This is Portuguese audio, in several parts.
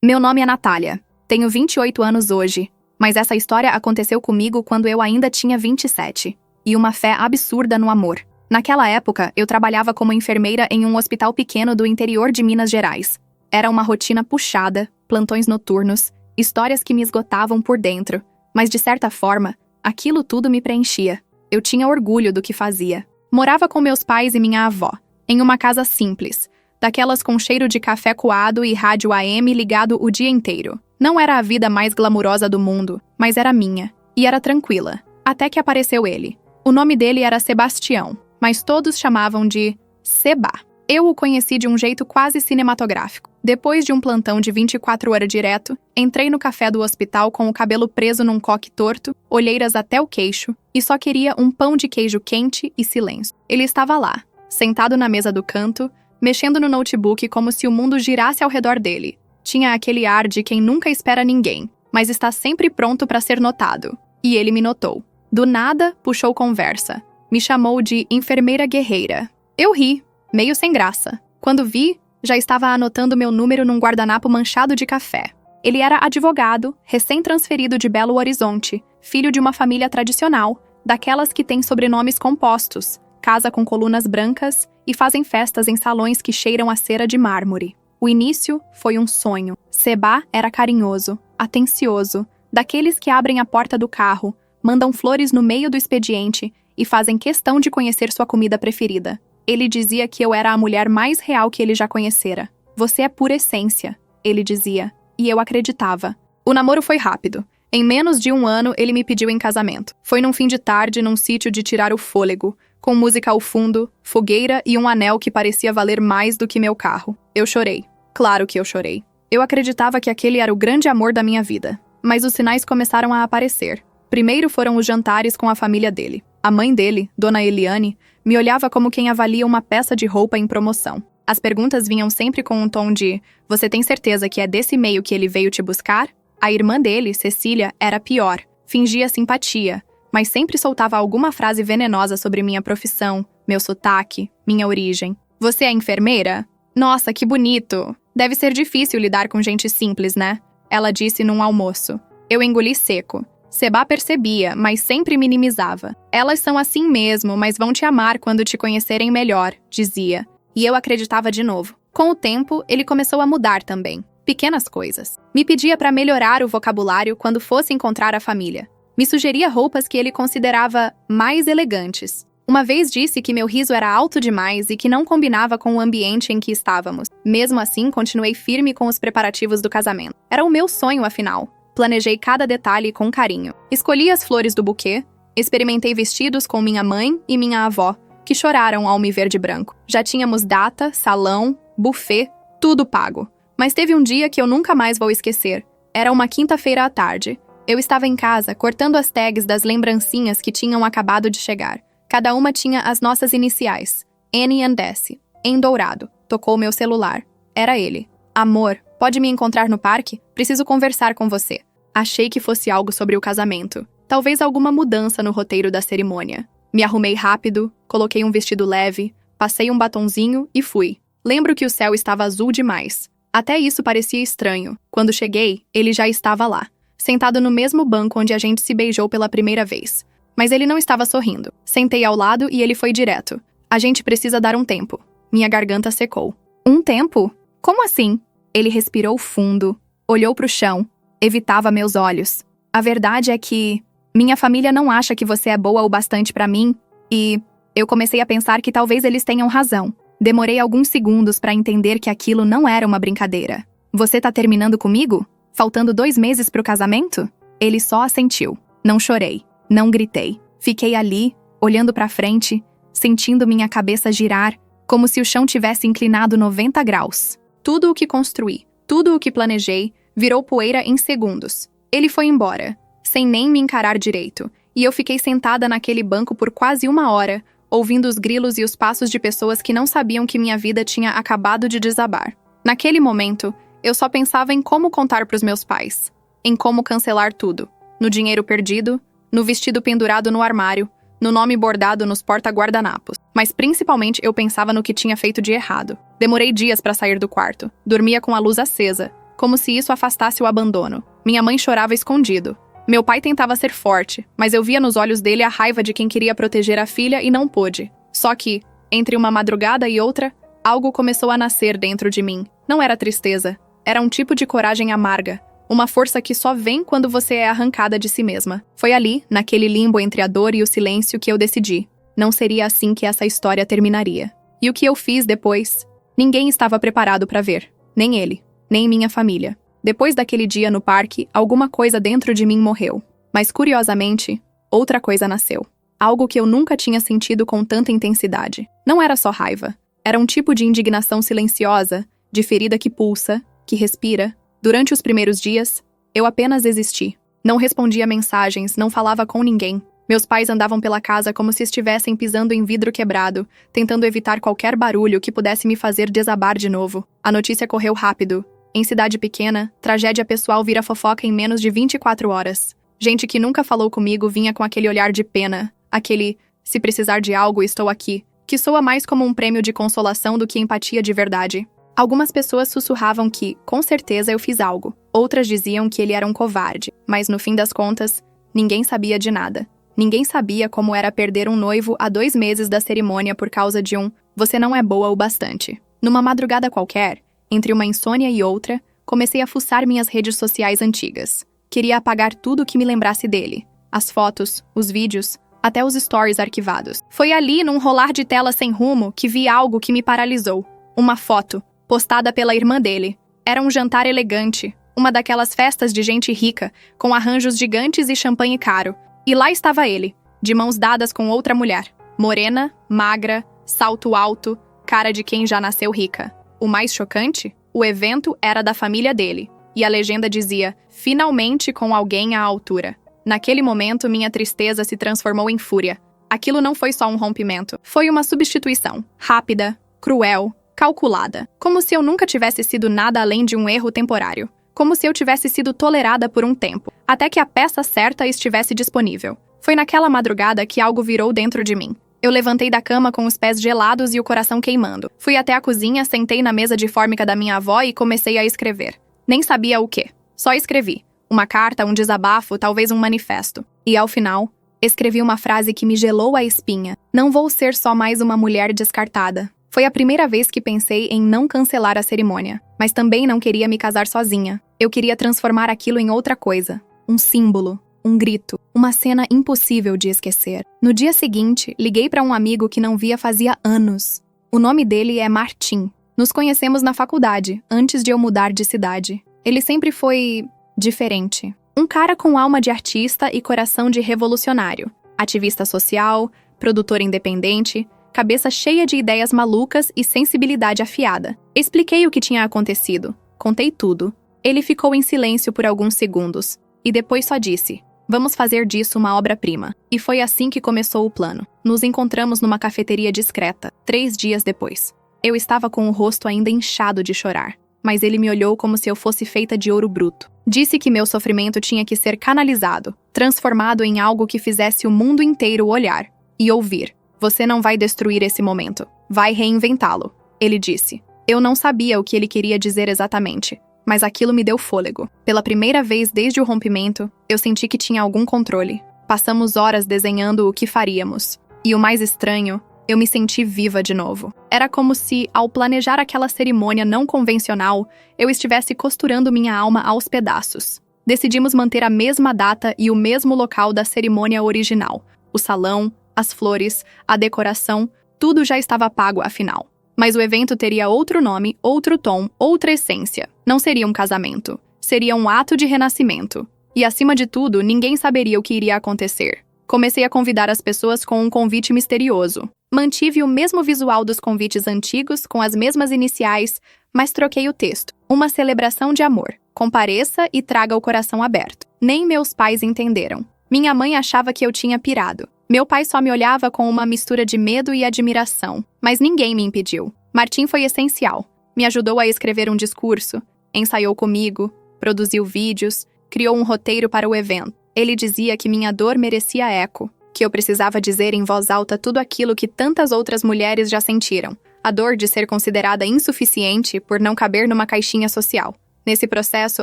Meu nome é Natália. Tenho 28 anos hoje, mas essa história aconteceu comigo quando eu ainda tinha 27. E uma fé absurda no amor. Naquela época, eu trabalhava como enfermeira em um hospital pequeno do interior de Minas Gerais. Era uma rotina puxada, plantões noturnos, histórias que me esgotavam por dentro. Mas de certa forma, aquilo tudo me preenchia. Eu tinha orgulho do que fazia. Morava com meus pais e minha avó, em uma casa simples, daquelas com cheiro de café coado e rádio AM ligado o dia inteiro. Não era a vida mais glamurosa do mundo, mas era minha, e era tranquila, até que apareceu ele. O nome dele era Sebastião, mas todos chamavam de Seba. Eu o conheci de um jeito quase cinematográfico. Depois de um plantão de 24 horas direto, entrei no café do hospital com o cabelo preso num coque torto, olheiras até o queixo, e só queria um pão de queijo quente e silêncio. Ele estava lá, sentado na mesa do canto, mexendo no notebook como se o mundo girasse ao redor dele. Tinha aquele ar de quem nunca espera ninguém, mas está sempre pronto para ser notado. E ele me notou. Do nada, puxou conversa. Me chamou de enfermeira guerreira. Eu ri, meio sem graça. Quando vi, já estava anotando meu número num guardanapo manchado de café. Ele era advogado, recém-transferido de Belo Horizonte, filho de uma família tradicional, daquelas que têm sobrenomes compostos, casa com colunas brancas e fazem festas em salões que cheiram a cera de mármore. O início foi um sonho. Seba era carinhoso, atencioso, daqueles que abrem a porta do carro, mandam flores no meio do expediente e fazem questão de conhecer sua comida preferida. Ele dizia que eu era a mulher mais real que ele já conhecera. Você é pura essência, ele dizia, e eu acreditava. O namoro foi rápido. Em menos de um ano, ele me pediu em casamento. Foi num fim de tarde, num sítio de tirar o fôlego, com música ao fundo, fogueira e um anel que parecia valer mais do que meu carro. Eu chorei. Claro que eu chorei. Eu acreditava que aquele era o grande amor da minha vida. Mas os sinais começaram a aparecer. Primeiro foram os jantares com a família dele. A mãe dele, Dona Eliane, me olhava como quem avalia uma peça de roupa em promoção. As perguntas vinham sempre com um tom de: você tem certeza que é desse meio que ele veio te buscar? A irmã dele, Cecília, era pior. Fingia simpatia, mas sempre soltava alguma frase venenosa sobre minha profissão, meu sotaque, minha origem. Você é enfermeira? Nossa, que bonito! Deve ser difícil lidar com gente simples, né? Ela disse num almoço. Eu engoli seco. Seba percebia, mas sempre minimizava. Elas são assim mesmo, mas vão te amar quando te conhecerem melhor, dizia. E eu acreditava de novo. Com o tempo, ele começou a mudar também. Pequenas coisas. Me pedia para melhorar o vocabulário quando fosse encontrar a família. Me sugeria roupas que ele considerava mais elegantes. Uma vez disse que meu riso era alto demais e que não combinava com o ambiente em que estávamos. Mesmo assim, continuei firme com os preparativos do casamento. Era o meu sonho, afinal. Planejei cada detalhe com carinho. Escolhi as flores do buquê, experimentei vestidos com minha mãe e minha avó, que choraram ao me ver de branco. Já tínhamos data, salão, buffet, tudo pago. Mas teve um dia que eu nunca mais vou esquecer. Era uma quinta-feira à tarde. Eu estava em casa, cortando as tags das lembrancinhas que tinham acabado de chegar. Cada uma tinha as nossas iniciais. N e S. Em dourado. Tocou meu celular. Era ele. Amor, pode me encontrar no parque? Preciso conversar com você. Achei que fosse algo sobre o casamento. Talvez alguma mudança no roteiro da cerimônia. Me arrumei rápido, coloquei um vestido leve, passei um batonzinho e fui. Lembro que o céu estava azul demais. Até isso parecia estranho. Quando cheguei, ele já estava lá, sentado no mesmo banco onde a gente se beijou pela primeira vez. Mas ele não estava sorrindo. Sentei ao lado e ele foi direto. A gente precisa dar um tempo. Minha garganta secou. Um tempo? Como assim? Ele respirou fundo, olhou para o chão, evitava meus olhos. A verdade é que minha família não acha que você é boa o bastante para mim e eu comecei a pensar que talvez eles tenham razão. Demorei alguns segundos para entender que aquilo não era uma brincadeira. Você tá terminando comigo? Faltando 2 meses pro casamento? Ele só assentiu. Não chorei, não gritei. Fiquei ali, olhando pra frente, sentindo minha cabeça girar, como se o chão tivesse inclinado 90 graus. Tudo o que construí, tudo o que planejei, virou poeira em segundos. Ele foi embora, sem nem me encarar direito, e eu fiquei sentada naquele banco por quase 1 hora, ouvindo os grilos e os passos de pessoas que não sabiam que minha vida tinha acabado de desabar. Naquele momento, eu só pensava em como contar pros meus pais, em como cancelar tudo, no dinheiro perdido, no vestido pendurado no armário, no nome bordado nos porta-guardanapos. Mas principalmente eu pensava no que tinha feito de errado. Demorei dias para sair do quarto. Dormia com a luz acesa, como se isso afastasse o abandono. Minha mãe chorava escondido. Meu pai tentava ser forte, mas eu via nos olhos dele a raiva de quem queria proteger a filha e não pôde. Só que, entre uma madrugada e outra, algo começou a nascer dentro de mim. Não era tristeza, era um tipo de coragem amarga. Uma força que só vem quando você é arrancada de si mesma. Foi ali, naquele limbo entre a dor e o silêncio, que eu decidi. Não seria assim que essa história terminaria. E o que eu fiz depois? Ninguém estava preparado para ver. Nem ele, nem minha família. Depois daquele dia no parque, alguma coisa dentro de mim morreu. Mas, curiosamente, outra coisa nasceu. Algo que eu nunca tinha sentido com tanta intensidade. Não era só raiva. Era um tipo de indignação silenciosa, de ferida que pulsa, que respira. Durante os primeiros dias, eu apenas existi. Não respondia mensagens, não falava com ninguém. Meus pais andavam pela casa como se estivessem pisando em vidro quebrado, tentando evitar qualquer barulho que pudesse me fazer desabar de novo. A notícia correu rápido. Em cidade pequena, tragédia pessoal vira fofoca em menos de 24 horas. Gente que nunca falou comigo vinha com aquele olhar de pena, aquele "se precisar de algo, estou aqui", que soa mais como um prêmio de consolação do que empatia de verdade. Algumas pessoas sussurravam que, com certeza, eu fiz algo. Outras diziam que ele era um covarde. Mas, no fim das contas, ninguém sabia de nada. Ninguém sabia como era perder um noivo a 2 meses da cerimônia por causa de "você não é boa o bastante". Numa madrugada qualquer, entre uma insônia e outra, comecei a fuçar minhas redes sociais antigas. Queria apagar tudo que me lembrasse dele. As fotos, os vídeos, até os stories arquivados. Foi ali, num rolar de tela sem rumo, que vi algo que me paralisou. Uma foto, postada pela irmã dele. Era um jantar elegante, uma daquelas festas de gente rica, com arranjos gigantes e champanhe caro. E lá estava ele, de mãos dadas com outra mulher. Morena, magra, salto alto, cara de quem já nasceu rica. O mais chocante? O evento era da família dele. E a legenda dizia, finalmente com alguém à altura. Naquele momento, minha tristeza se transformou em fúria. Aquilo não foi só um rompimento. Foi uma substituição. Rápida, cruel, calculada. Como se eu nunca tivesse sido nada além de um erro temporário. Como se eu tivesse sido tolerada por um tempo, até que a peça certa estivesse disponível. Foi naquela madrugada que algo virou dentro de mim. Eu levantei da cama com os pés gelados e o coração queimando. Fui até a cozinha, sentei na mesa de fórmica da minha avó e comecei a escrever. Nem sabia o quê. Só escrevi. Uma carta, um desabafo, talvez um manifesto. E ao final, escrevi uma frase que me gelou a espinha. Não vou ser só mais uma mulher descartada. Foi a primeira vez que pensei em não cancelar a cerimônia, mas também não queria me casar sozinha. Eu queria transformar aquilo em outra coisa. Um símbolo, um grito, uma cena impossível de esquecer. No dia seguinte, liguei para um amigo que não via fazia anos. O nome dele é Martim. Nos conhecemos na faculdade, antes de eu mudar de cidade. Ele sempre foi diferente. Um cara com alma de artista e coração de revolucionário. Ativista social, produtor independente, cabeça cheia de ideias malucas e sensibilidade afiada. Expliquei o que tinha acontecido. Contei tudo. Ele ficou em silêncio por alguns segundos. E depois só disse, vamos fazer disso uma obra-prima. E foi assim que começou o plano. Nos encontramos numa cafeteria discreta, 3 dias depois. Eu estava com o rosto ainda inchado de chorar. Mas ele me olhou como se eu fosse feita de ouro bruto. Disse que meu sofrimento tinha que ser canalizado, transformado em algo que fizesse o mundo inteiro olhar e ouvir. Você não vai destruir esse momento. Vai reinventá-lo, ele disse. Eu não sabia o que ele queria dizer exatamente, mas aquilo me deu fôlego. Pela primeira vez desde o rompimento, eu senti que tinha algum controle. Passamos horas desenhando o que faríamos. E o mais estranho, eu me senti viva de novo. Era como se, ao planejar aquela cerimônia não convencional, eu estivesse costurando minha alma aos pedaços. Decidimos manter a mesma data e o mesmo local da cerimônia original. O salão, as flores, a decoração, tudo já estava pago afinal. Mas o evento teria outro nome, outro tom, outra essência. Não seria um casamento. Seria um ato de renascimento. E acima de tudo, ninguém saberia o que iria acontecer. Comecei a convidar as pessoas com um convite misterioso. Mantive o mesmo visual dos convites antigos, com as mesmas iniciais, mas troquei o texto. Uma celebração de amor. Compareça e traga o coração aberto. Nem meus pais entenderam. Minha mãe achava que eu tinha pirado. Meu pai só me olhava com uma mistura de medo e admiração. Mas ninguém me impediu. Martim foi essencial. Me ajudou a escrever um discurso, ensaiou comigo, produziu vídeos, criou um roteiro para o evento. Ele dizia que minha dor merecia eco, que eu precisava dizer em voz alta tudo aquilo que tantas outras mulheres já sentiram. A dor de ser considerada insuficiente por não caber numa caixinha social. Nesse processo,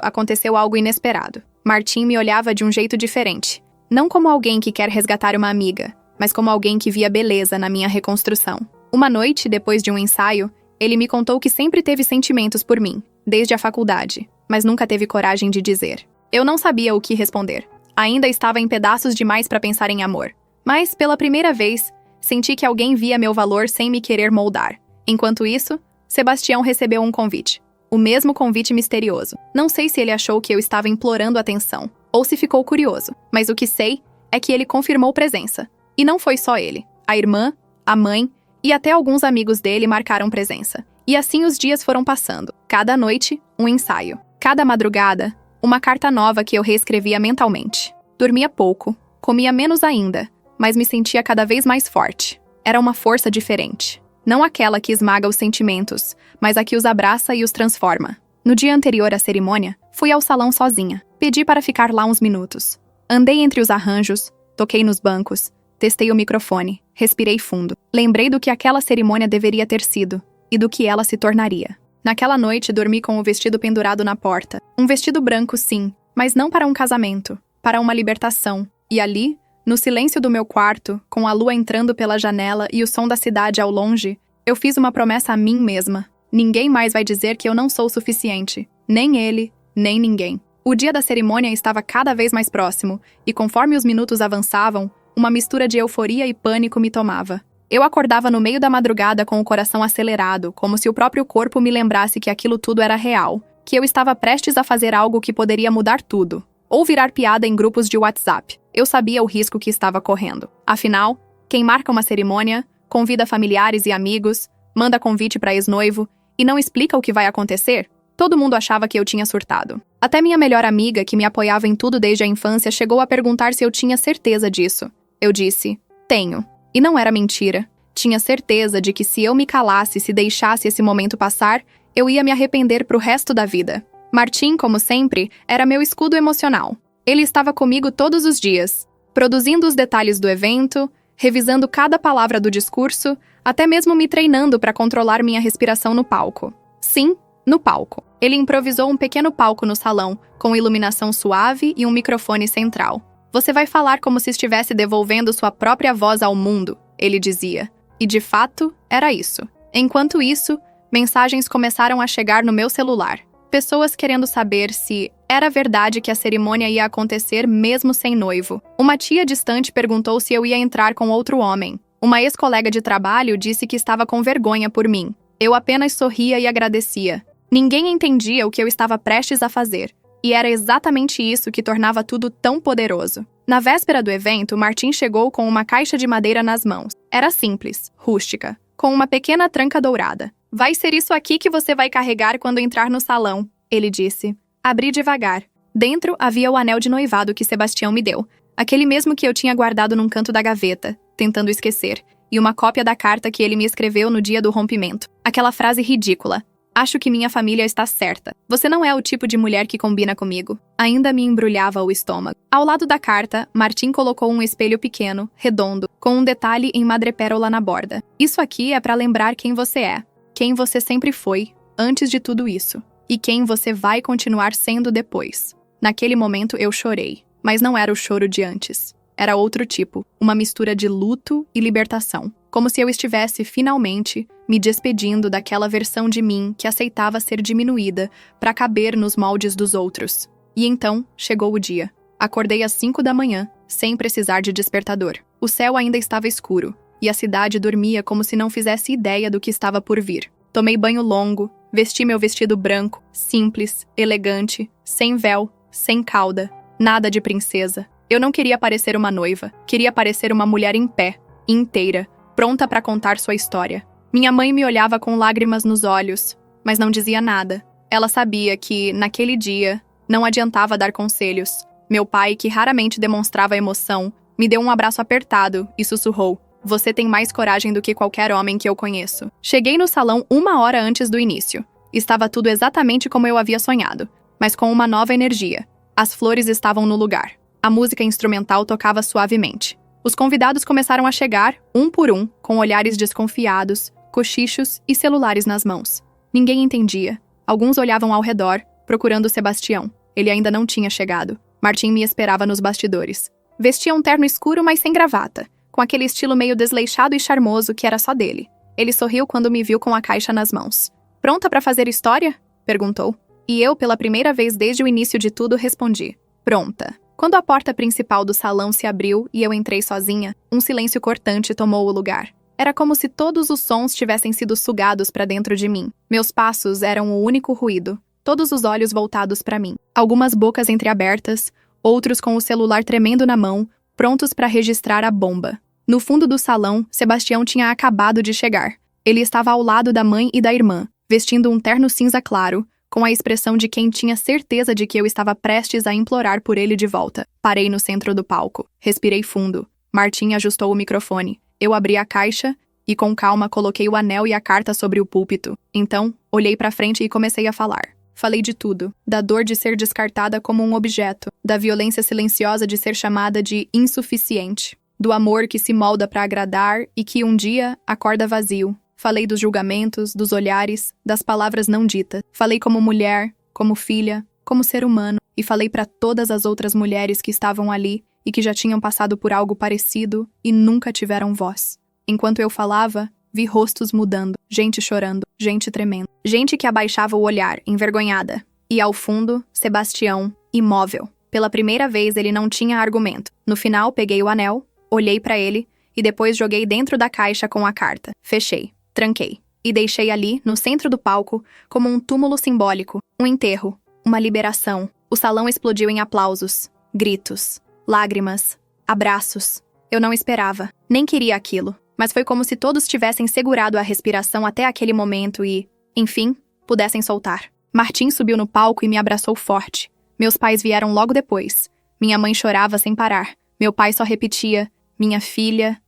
aconteceu algo inesperado. Martim me olhava de um jeito diferente. Não como alguém que quer resgatar uma amiga, mas como alguém que via beleza na minha reconstrução. Uma noite, depois de um ensaio, ele me contou que sempre teve sentimentos por mim, desde a faculdade, mas nunca teve coragem de dizer. Eu não sabia o que responder. Ainda estava em pedaços demais para pensar em amor. Mas, pela primeira vez, senti que alguém via meu valor sem me querer moldar. Enquanto isso, Sebastião recebeu um convite. O mesmo convite misterioso. Não sei se ele achou que eu estava implorando atenção, ou se ficou curioso, mas o que sei é que ele confirmou presença. E não foi só ele. A irmã, a mãe e até alguns amigos dele marcaram presença. E assim os dias foram passando. Cada noite, um ensaio. Cada madrugada, uma carta nova que eu reescrevia mentalmente. Dormia pouco, comia menos ainda, mas me sentia cada vez mais forte. Era uma força diferente. Não aquela que esmaga os sentimentos, mas a que os abraça e os transforma. No dia anterior à cerimônia, fui ao salão sozinha. Pedi para ficar lá uns minutos. Andei entre os arranjos, toquei nos bancos, testei o microfone, respirei fundo. Lembrei do que aquela cerimônia deveria ter sido e do que ela se tornaria. Naquela noite, dormi com o vestido pendurado na porta. Um vestido branco, sim, mas não para um casamento, para uma libertação. E ali, no silêncio do meu quarto, com a lua entrando pela janela e o som da cidade ao longe, eu fiz uma promessa a mim mesma. Ninguém mais vai dizer que eu não sou o suficiente. Nem ele, nem ninguém. O dia da cerimônia estava cada vez mais próximo, e conforme os minutos avançavam, uma mistura de euforia e pânico me tomava. Eu acordava no meio da madrugada com o coração acelerado, como se o próprio corpo me lembrasse que aquilo tudo era real, que eu estava prestes a fazer algo que poderia mudar tudo, ou virar piada em grupos de WhatsApp. Eu sabia o risco que estava correndo. Afinal, quem marca uma cerimônia, convida familiares e amigos, manda convite para ex-noivo e não explica o que vai acontecer, todo mundo achava que eu tinha surtado. Até minha melhor amiga, que me apoiava em tudo desde a infância, chegou a perguntar se eu tinha certeza disso. Eu disse, tenho. E não era mentira. Tinha certeza de que se eu me calasse e se deixasse esse momento passar, eu ia me arrepender pro resto da vida. Martim, como sempre, era meu escudo emocional. Ele estava comigo todos os dias, produzindo os detalhes do evento, revisando cada palavra do discurso, até mesmo me treinando para controlar minha respiração no palco. Sim, no palco. Ele improvisou um pequeno palco no salão, com iluminação suave e um microfone central. Você vai falar como se estivesse devolvendo sua própria voz ao mundo, ele dizia. E de fato, era isso. Enquanto isso, mensagens começaram a chegar no meu celular. Pessoas querendo saber se era verdade que a cerimônia ia acontecer mesmo sem noivo. Uma tia distante perguntou se eu ia entrar com outro homem. Uma ex-colega de trabalho disse que estava com vergonha por mim. Eu apenas sorria e agradecia. Ninguém entendia o que eu estava prestes a fazer. E era exatamente isso que tornava tudo tão poderoso. Na véspera do evento, Martim chegou com uma caixa de madeira nas mãos. Era simples, rústica, com uma pequena tranca dourada. Vai ser isso aqui que você vai carregar quando entrar no salão, ele disse. Abri devagar. Dentro havia o anel de noivado que Sebastião me deu. Aquele mesmo que eu tinha guardado num canto da gaveta, tentando esquecer. E uma cópia da carta que ele me escreveu no dia do rompimento. Aquela frase ridícula. Acho que minha família está certa. Você não é o tipo de mulher que combina comigo. Ainda me embrulhava o estômago. Ao lado da carta, Martim colocou um espelho pequeno, redondo, com um detalhe em madrepérola na borda. Isso aqui é para lembrar quem você é. Quem você sempre foi, antes de tudo isso. E quem você vai continuar sendo depois. Naquele momento eu chorei. Mas não era o choro de antes. Era outro tipo. Uma mistura de luto e libertação. Como se eu estivesse, finalmente, me despedindo daquela versão de mim que aceitava ser diminuída para caber nos moldes dos outros. E então, chegou o dia. Acordei às 5 da manhã, sem precisar de despertador. O céu ainda estava escuro, e a cidade dormia como se não fizesse ideia do que estava por vir. Tomei banho longo, vesti meu vestido branco, simples, elegante, sem véu, sem cauda, nada de princesa. Eu não queria parecer uma noiva, queria parecer uma mulher em pé, inteira, pronta para contar sua história. Minha mãe me olhava com lágrimas nos olhos, mas não dizia nada. Ela sabia que, naquele dia, não adiantava dar conselhos. Meu pai, que raramente demonstrava emoção, me deu um abraço apertado e sussurrou: "Você tem mais coragem do que qualquer homem que eu conheço." Cheguei no salão 1 hora antes do início. Estava tudo exatamente como eu havia sonhado, mas com uma nova energia. As flores estavam no lugar. A música instrumental tocava suavemente. Os convidados começaram a chegar, um por um, com olhares desconfiados, cochichos e celulares nas mãos. Ninguém entendia. Alguns olhavam ao redor, procurando Sebastião. Ele ainda não tinha chegado. Martim me esperava nos bastidores. Vestia um terno escuro, mas sem gravata, com aquele estilo meio desleixado e charmoso que era só dele. Ele sorriu quando me viu com a caixa nas mãos. "Pronta para fazer história?" perguntou. E eu, pela primeira vez desde o início de tudo, respondi: "Pronta." Quando a porta principal do salão se abriu e eu entrei sozinha, um silêncio cortante tomou o lugar. Era como se todos os sons tivessem sido sugados para dentro de mim. Meus passos eram o único ruído, todos os olhos voltados para mim. Algumas bocas entreabertas, outros com o celular tremendo na mão, prontos para registrar a bomba. No fundo do salão, Sebastião tinha acabado de chegar. Ele estava ao lado da mãe e da irmã, vestindo um terno cinza claro, com a expressão de quem tinha certeza de que eu estava prestes a implorar por ele de volta. Parei no centro do palco. Respirei fundo. Martim ajustou o microfone. Eu abri a caixa e, com calma, coloquei o anel e a carta sobre o púlpito. Então, olhei para frente e comecei a falar. Falei de tudo. Da dor de ser descartada como um objeto. Da violência silenciosa de ser chamada de insuficiente. Do amor que se molda para agradar e que, um dia, acorda vazio. Falei dos julgamentos, dos olhares, das palavras não ditas. Falei como mulher, como filha, como ser humano. E falei para todas as outras mulheres que estavam ali e que já tinham passado por algo parecido e nunca tiveram voz. Enquanto eu falava, vi rostos mudando, gente chorando, gente tremendo. Gente que abaixava o olhar, envergonhada. E ao fundo, Sebastião, imóvel. Pela primeira vez ele não tinha argumento. No final, peguei o anel, olhei para ele e depois joguei dentro da caixa com a carta. Fechei. Tranquei. E deixei ali, no centro do palco, como um túmulo simbólico, um enterro, uma liberação. O salão explodiu em aplausos, gritos, lágrimas, abraços. Eu não esperava, nem queria aquilo, mas foi como se todos tivessem segurado a respiração até aquele momento e, enfim, pudessem soltar. Martim subiu no palco e me abraçou forte. Meus pais vieram logo depois. Minha mãe chorava sem parar. Meu pai só repetia, minha filha,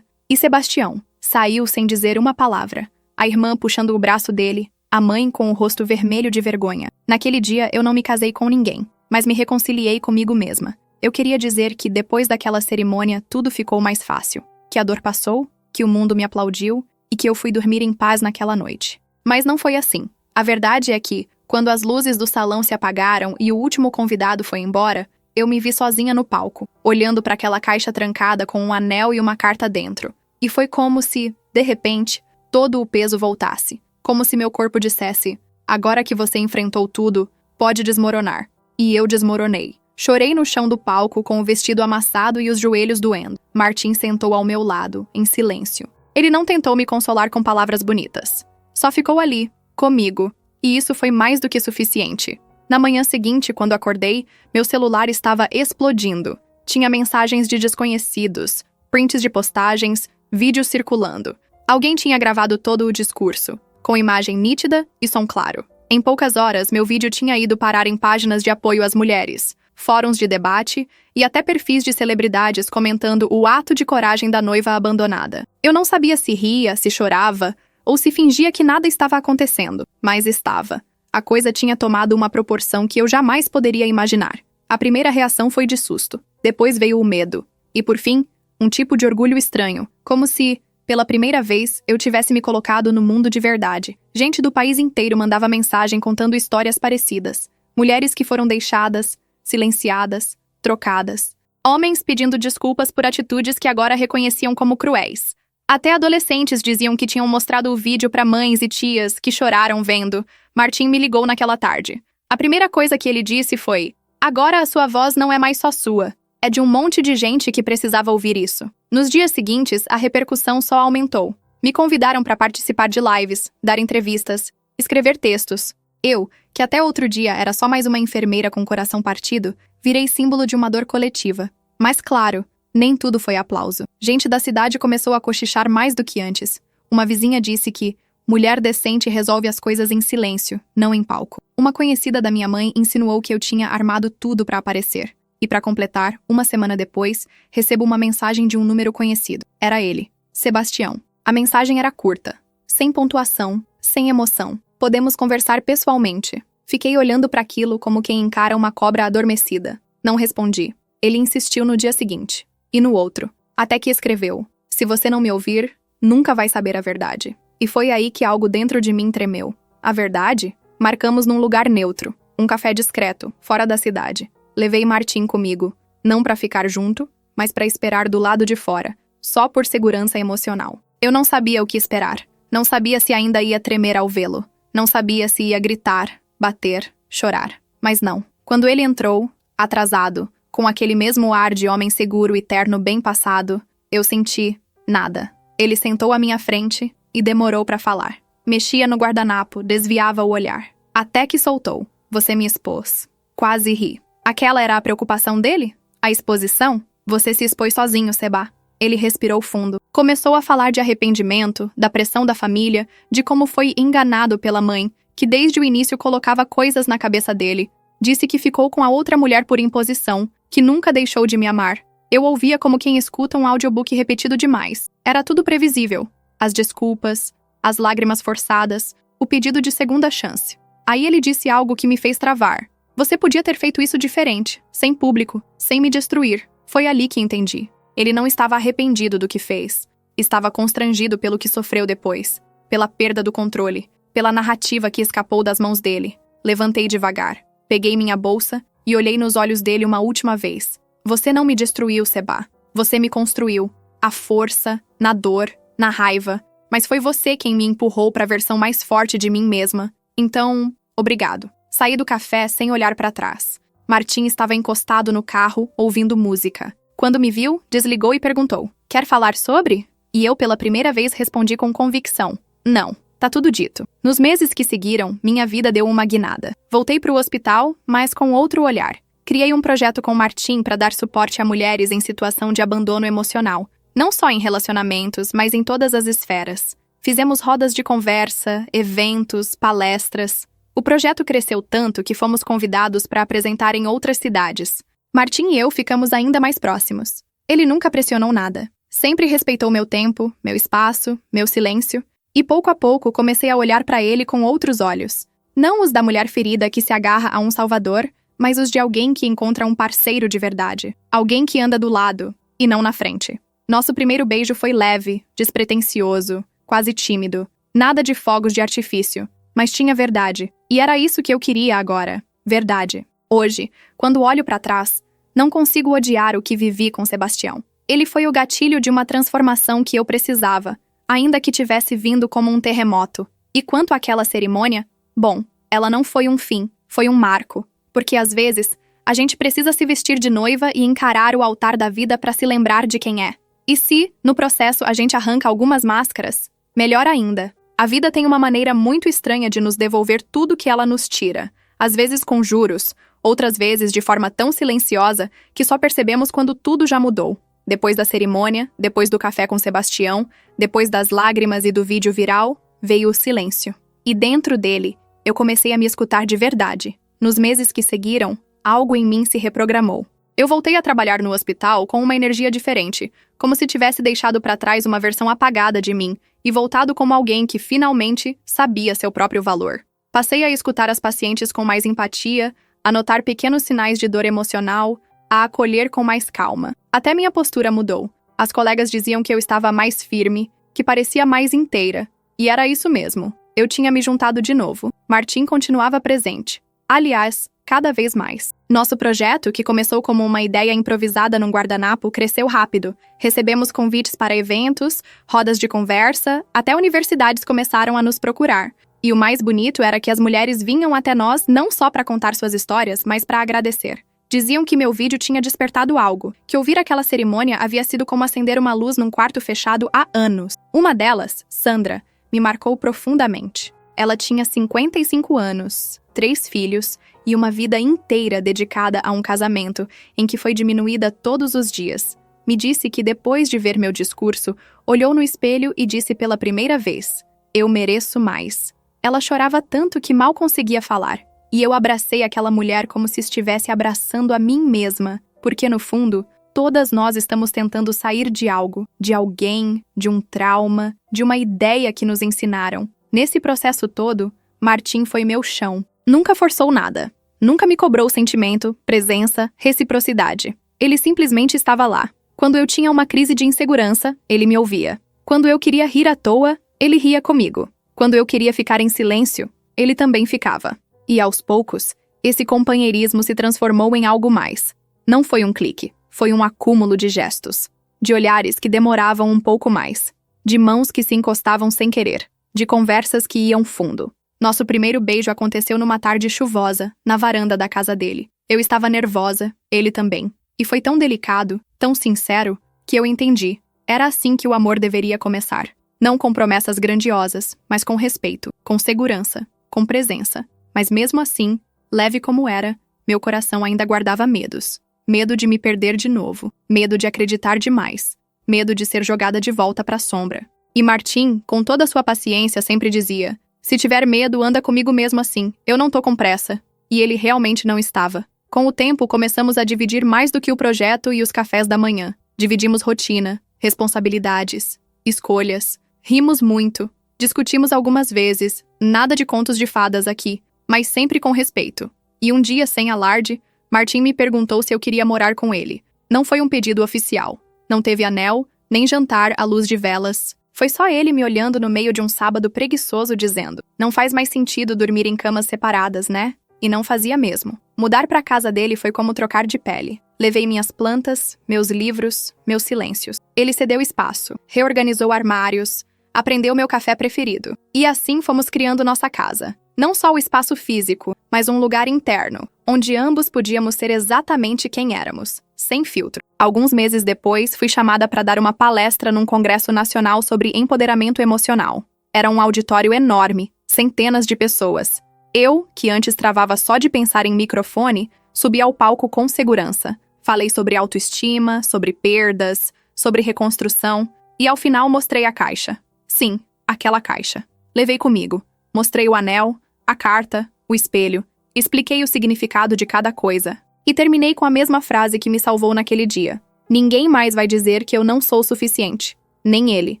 e Sebastião. Saiu sem dizer uma palavra. A irmã puxando o braço dele, a mãe com o rosto vermelho de vergonha. Naquele dia eu não me casei com ninguém, mas me reconciliei comigo mesma. Eu queria dizer que depois daquela cerimônia tudo ficou mais fácil. Que a dor passou, que o mundo me aplaudiu e que eu fui dormir em paz naquela noite. Mas não foi assim. A verdade é que, quando as luzes do salão se apagaram e o último convidado foi embora, eu me vi sozinha no palco, olhando para aquela caixa trancada com um anel e uma carta dentro. E foi como se, de repente, todo o peso voltasse. Como se meu corpo dissesse, agora que você enfrentou tudo, pode desmoronar. E eu desmoronei. Chorei no chão do palco com o vestido amassado e os joelhos doendo. Martim sentou ao meu lado, em silêncio. Ele não tentou me consolar com palavras bonitas. Só ficou ali, comigo. E isso foi mais do que suficiente. Na manhã seguinte, quando acordei, meu celular estava explodindo. Tinha mensagens de desconhecidos, prints de postagens, vídeos circulando. Alguém tinha gravado todo o discurso, com imagem nítida e som claro. Em poucas horas, meu vídeo tinha ido parar em páginas de apoio às mulheres, fóruns de debate e até perfis de celebridades comentando o ato de coragem da noiva abandonada. Eu não sabia se ria, se chorava ou se fingia que nada estava acontecendo, mas estava. A coisa tinha tomado uma proporção que eu jamais poderia imaginar. A primeira reação foi de susto. Depois veio o medo. E, por fim, um tipo de orgulho estranho, como se, pela primeira vez, eu tivesse me colocado no mundo de verdade. Gente do país inteiro mandava mensagem contando histórias parecidas. Mulheres que foram deixadas, silenciadas, trocadas. Homens pedindo desculpas por atitudes que agora reconheciam como cruéis. Até adolescentes diziam que tinham mostrado o vídeo para mães e tias que choraram vendo. Martim me ligou naquela tarde. A primeira coisa que ele disse foi: agora a sua voz não é mais só sua. É de um monte de gente que precisava ouvir isso. Nos dias seguintes, a repercussão só aumentou. Me convidaram para participar de lives, dar entrevistas, escrever textos. Eu, que até outro dia era só mais uma enfermeira com o coração partido, virei símbolo de uma dor coletiva. Mas claro, nem tudo foi aplauso. Gente da cidade começou a cochichar mais do que antes. Uma vizinha disse que mulher decente resolve as coisas em silêncio, não em palco. Uma conhecida da minha mãe insinuou que eu tinha armado tudo para aparecer. E para completar, uma semana depois, recebo uma mensagem de um número conhecido. Era ele, Sebastião. A mensagem era curta, sem pontuação, sem emoção. Podemos conversar pessoalmente. Fiquei olhando para aquilo como quem encara uma cobra adormecida. Não respondi. Ele insistiu no dia seguinte. E no outro. Até que escreveu: se você não me ouvir, nunca vai saber a verdade. E foi aí que algo dentro de mim tremeu. A verdade? Marcamos num lugar neutro, um café discreto, fora da cidade. Levei Martim comigo, não para ficar junto, mas para esperar do lado de fora, só por segurança emocional. Eu não sabia o que esperar. Não sabia se ainda ia tremer ao vê-lo. Não sabia se ia gritar, bater, chorar. Mas não. Quando ele entrou, atrasado, com aquele mesmo ar de homem seguro e terno bem passado, eu senti nada. Ele sentou à minha frente e demorou para falar. Mexia no guardanapo, desviava o olhar. Até que soltou. Você me expôs. Quase ri. Aquela era a preocupação dele? A exposição? Você se expôs sozinho, Seba. Ele respirou fundo. Começou a falar de arrependimento, da pressão da família, de como foi enganado pela mãe, que desde o início colocava coisas na cabeça dele. Disse que ficou com a outra mulher por imposição, que nunca deixou de me amar. Eu ouvia como quem escuta um audiobook repetido demais. Era tudo previsível. As desculpas, as lágrimas forçadas, o pedido de segunda chance. Aí ele disse algo que me fez travar. Você podia ter feito isso diferente, sem público, sem me destruir. Foi ali que entendi. Ele não estava arrependido do que fez. Estava constrangido pelo que sofreu depois, pela perda do controle, pela narrativa que escapou das mãos dele. Levantei devagar, peguei minha bolsa e olhei nos olhos dele uma última vez. Você não me destruiu, Seba. Você me construiu. À força, na dor, na raiva. Mas foi você quem me empurrou para a versão mais forte de mim mesma. Então, obrigado. Saí do café sem olhar para trás. Martim estava encostado no carro, ouvindo música. Quando me viu, desligou e perguntou: quer falar sobre? E eu, pela primeira vez, respondi com convicção: não, tá tudo dito. Nos meses que seguiram, minha vida deu uma guinada. Voltei pro hospital, mas com outro olhar. Criei um projeto com Martim para dar suporte a mulheres em situação de abandono emocional. Não só em relacionamentos, mas em todas as esferas. Fizemos rodas de conversa, eventos, palestras. O projeto cresceu tanto que fomos convidados para apresentar em outras cidades. Martim e eu ficamos ainda mais próximos. Ele nunca pressionou nada. Sempre respeitou meu tempo, meu espaço, meu silêncio. E pouco a pouco comecei a olhar para ele com outros olhos. Não os da mulher ferida que se agarra a um salvador, mas os de alguém que encontra um parceiro de verdade. Alguém que anda do lado, e não na frente. Nosso primeiro beijo foi leve, despretensioso, quase tímido. Nada de fogos de artifício. Mas tinha verdade. E era isso que eu queria agora. Verdade. Hoje, quando olho para trás, não consigo odiar o que vivi com Sebastião. Ele foi o gatilho de uma transformação que eu precisava, ainda que tivesse vindo como um terremoto. E quanto àquela cerimônia, bom, ela não foi um fim, foi um marco. Porque às vezes, a gente precisa se vestir de noiva e encarar o altar da vida para se lembrar de quem é. E se, no processo, a gente arranca algumas máscaras, melhor ainda. A vida tem uma maneira muito estranha de nos devolver tudo que ela nos tira. Às vezes com juros, outras vezes de forma tão silenciosa que só percebemos quando tudo já mudou. Depois da cerimônia, depois do café com Sebastião, depois das lágrimas e do vídeo viral, veio o silêncio. E dentro dele, eu comecei a me escutar de verdade. Nos meses que seguiram, algo em mim se reprogramou. Eu voltei a trabalhar no hospital com uma energia diferente, como se tivesse deixado para trás uma versão apagada de mim e voltado como alguém que finalmente sabia seu próprio valor. Passei a escutar as pacientes com mais empatia, a notar pequenos sinais de dor emocional, a acolher com mais calma. Até minha postura mudou. As colegas diziam que eu estava mais firme, que parecia mais inteira. E era isso mesmo. Eu tinha me juntado de novo. Martim continuava presente. Aliás, cada vez mais. Nosso projeto, que começou como uma ideia improvisada num guardanapo, cresceu rápido. Recebemos convites para eventos, rodas de conversa, até universidades começaram a nos procurar. E o mais bonito era que as mulheres vinham até nós não só para contar suas histórias, mas para agradecer. Diziam que meu vídeo tinha despertado algo, que ouvir aquela cerimônia havia sido como acender uma luz num quarto fechado há anos. Uma delas, Sandra, me marcou profundamente. Ela tinha 55 anos, 3 filhos e uma vida inteira dedicada a um casamento em que foi diminuída todos os dias. Me disse que depois de ver meu discurso, olhou no espelho e disse pela primeira vez: "Eu mereço mais." Ela chorava tanto que mal conseguia falar. E eu abracei aquela mulher como se estivesse abraçando a mim mesma, porque no fundo, todas nós estamos tentando sair de algo, de alguém, de um trauma, de uma ideia que nos ensinaram. Nesse processo todo, Martim foi meu chão. Nunca forçou nada. Nunca me cobrou sentimento, presença, reciprocidade. Ele simplesmente estava lá. Quando eu tinha uma crise de insegurança, ele me ouvia. Quando eu queria rir à toa, ele ria comigo. Quando eu queria ficar em silêncio, ele também ficava. E aos poucos, esse companheirismo se transformou em algo mais. Não foi um clique, foi um acúmulo de gestos. De olhares que demoravam um pouco mais. De mãos que se encostavam sem querer. De conversas que iam fundo. Nosso primeiro beijo aconteceu numa tarde chuvosa, na varanda da casa dele. Eu estava nervosa, ele também. E foi tão delicado, tão sincero, que eu entendi. Era assim que o amor deveria começar. Não com promessas grandiosas, mas com respeito, com segurança, com presença. Mas mesmo assim, leve como era, meu coração ainda guardava medos. Medo de me perder de novo. Medo de acreditar demais. Medo de ser jogada de volta para a sombra. E Martim, com toda a sua paciência, sempre dizia: se tiver medo, anda comigo mesmo assim. Eu não tô com pressa. E ele realmente não estava. Com o tempo, começamos a dividir mais do que o projeto e os cafés da manhã. Dividimos rotina, responsabilidades, escolhas. Rimos muito. Discutimos algumas vezes. Nada de contos de fadas aqui, mas sempre com respeito. E um dia, sem alarde, Martim me perguntou se eu queria morar com ele. Não foi um pedido oficial. Não teve anel, nem jantar à luz de velas. Foi só ele me olhando no meio de um sábado preguiçoso dizendo: não faz mais sentido dormir em camas separadas, né? E não fazia mesmo. Mudar para a casa dele foi como trocar de pele. Levei minhas plantas, meus livros, meus silêncios. Ele cedeu espaço, reorganizou armários, aprendeu meu café preferido. E assim fomos criando nossa casa. Não só o espaço físico, mas um lugar interno, onde ambos podíamos ser exatamente quem éramos, sem filtro. Alguns meses depois, fui chamada para dar uma palestra num congresso nacional sobre empoderamento emocional. Era um auditório enorme, centenas de pessoas. Eu, que antes travava só de pensar em microfone, subi ao palco com segurança. Falei sobre autoestima, sobre perdas, sobre reconstrução, e ao final mostrei a caixa. Sim, aquela caixa. Levei comigo. Mostrei o anel, a carta, o espelho. Expliquei o significado de cada coisa. E terminei com a mesma frase que me salvou naquele dia. Ninguém mais vai dizer que eu não sou o suficiente. Nem ele,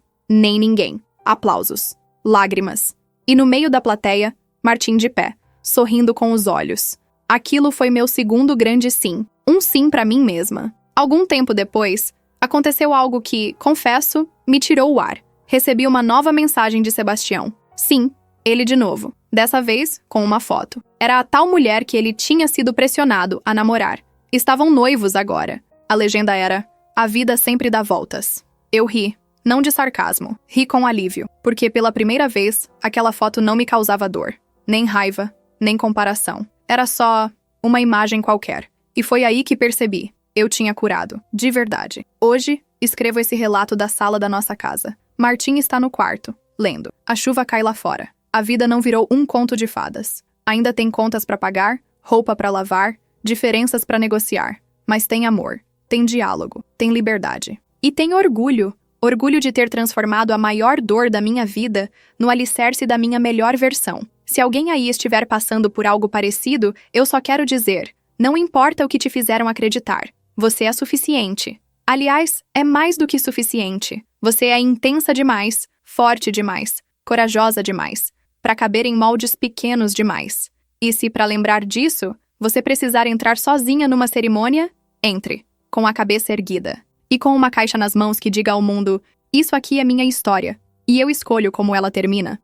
nem ninguém. Aplausos. Lágrimas. E no meio da plateia, Martim de pé, sorrindo com os olhos. Aquilo foi meu segundo grande sim. Um sim pra mim mesma. Algum tempo depois, aconteceu algo que, confesso, me tirou o ar. Recebi uma nova mensagem de Sebastião. Sim, ele de novo. Dessa vez, com uma foto. Era a tal mulher que ele tinha sido pressionado a namorar. Estavam noivos agora. A legenda era: a vida sempre dá voltas. Eu ri, não de sarcasmo. Ri com alívio, porque pela primeira vez, aquela foto não me causava dor. Nem raiva, nem comparação. Era só uma imagem qualquer. E foi aí que percebi. Eu tinha curado. De verdade. Hoje, escrevo esse relato da sala da nossa casa. Martim está no quarto, lendo. A chuva cai lá fora. A vida não virou um conto de fadas. Ainda tem contas para pagar, roupa para lavar, diferenças para negociar. Mas tem amor, tem diálogo, tem liberdade. E tem orgulho. Orgulho de ter transformado a maior dor da minha vida no alicerce da minha melhor versão. Se alguém aí estiver passando por algo parecido, eu só quero dizer: não importa o que te fizeram acreditar, você é suficiente. Aliás, é mais do que suficiente. Você é intensa demais, forte demais, corajosa demais, para caber em moldes pequenos demais. E se, para lembrar disso, você precisar entrar sozinha numa cerimônia, entre, com a cabeça erguida. E com uma caixa nas mãos que diga ao mundo: isso aqui é minha história, e eu escolho como ela termina.